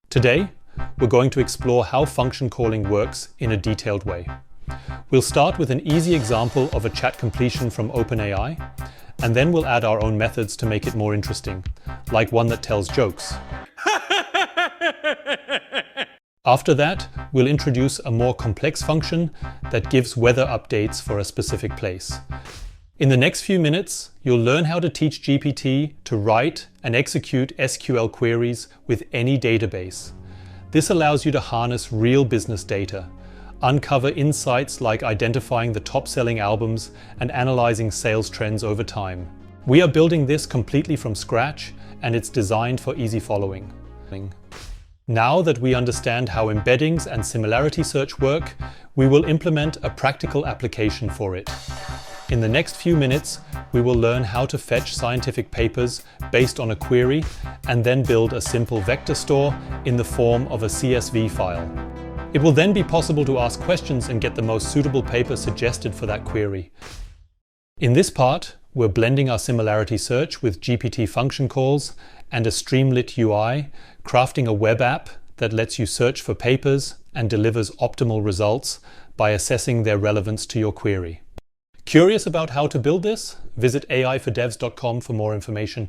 Today, we're going to explore how function calling works in a detailed way. We'll start with an easy example of a chat completion from OpenAI, and then we'll add our own methods to make it more interesting, like one that tells jokes. After that, we'll introduce a more complex function that gives weather updates for a specific place. In the next few minutes, you'll learn how to teach GPT to write and execute SQL queries with any database. This allows you to harness real business data, uncover insights like identifying the top-selling albums and analyzing sales trends over time. We are building this completely from scratch, and it's designed for easy following. Now that we understand how embeddings and similarity search work, we will implement a practical application for it. In the next few minutes, we will learn how to fetch scientific papers based on a query and then build a simple vector store in the form of a CSV file. It will then be possible to ask questions and get the most suitable paper suggested for that query. In this part, we're blending our similarity search with GPT function calls and a Streamlit UI, crafting a web app that lets you search for papers and delivers optimal results by assessing their relevance to your query. Curious about how to build this? Visit aifordevs.com for more information.